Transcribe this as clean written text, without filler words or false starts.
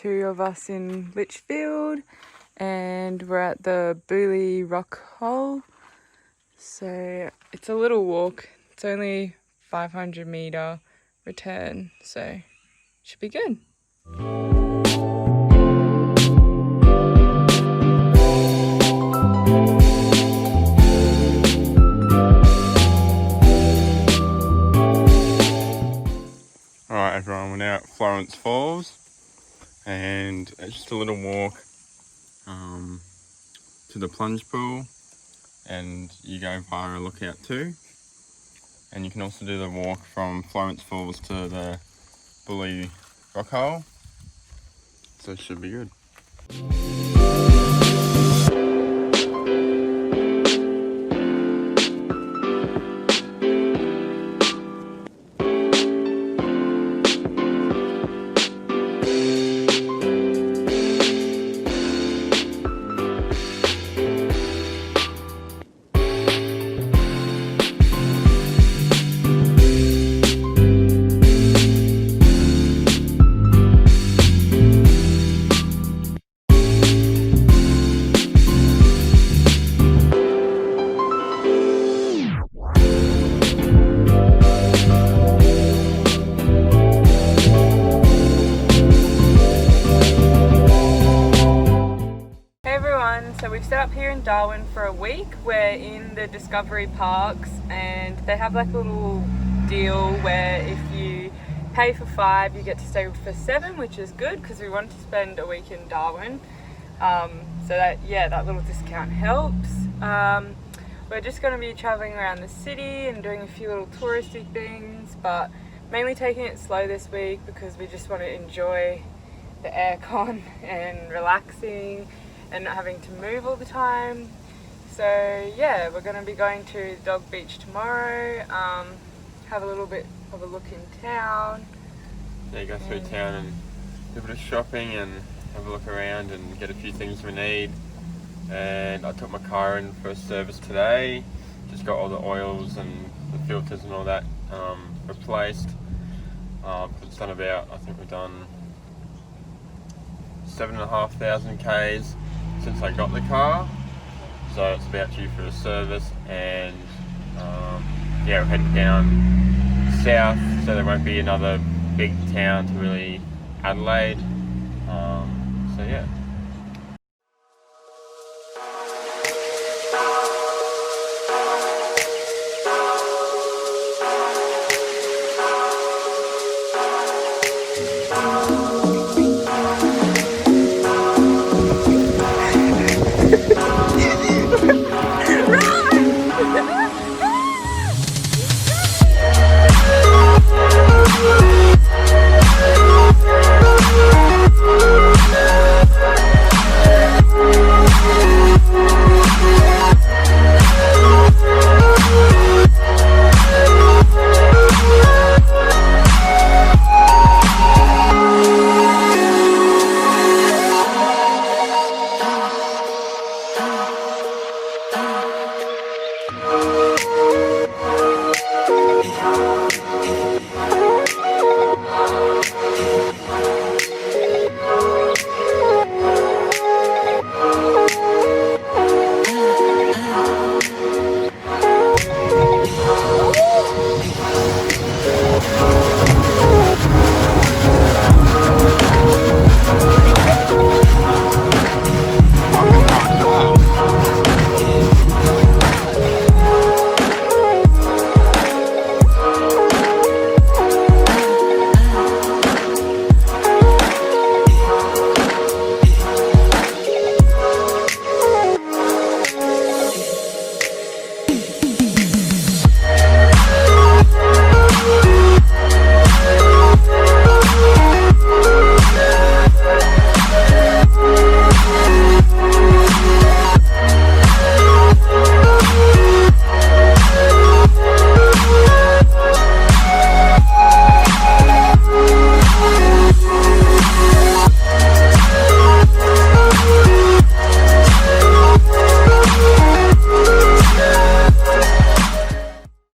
two of us in Litchfield, and we're at the Buley Rockhole. So it's a little walk. It's only 500 metre return, so should be good. Alright everyone, we're now at Florence Falls and it's just a little walk to the plunge pool, and you go via a lookout too, and you can also do the walk from Florence Falls to the Buley Rockhole, so it should be good. So we've set up here in Darwin for a week. We're in the Discovery Parks, and they have like a little deal where if you pay for 5 you get to stay for 7, which is good because we wanted to spend a week in Darwin. So that little discount helps. We're just going to be traveling around the city and doing a few little touristy things, but mainly taking it slow this week because we just want to enjoy the aircon and relaxing and not having to move all the time. So yeah, we're going to be going to Dog Beach tomorrow, have a little bit of a look in town. Yeah, go through town and do a bit of shopping and have a look around and get a few things we need. And I took my car in for a service today, just got all the oils and the filters and all that replaced. It's done about, I think we've done 7,500 Ks since I got the car, so it's about due for a service, and yeah, we're heading down south, so there won't be another big town to really Adelaide, so yeah.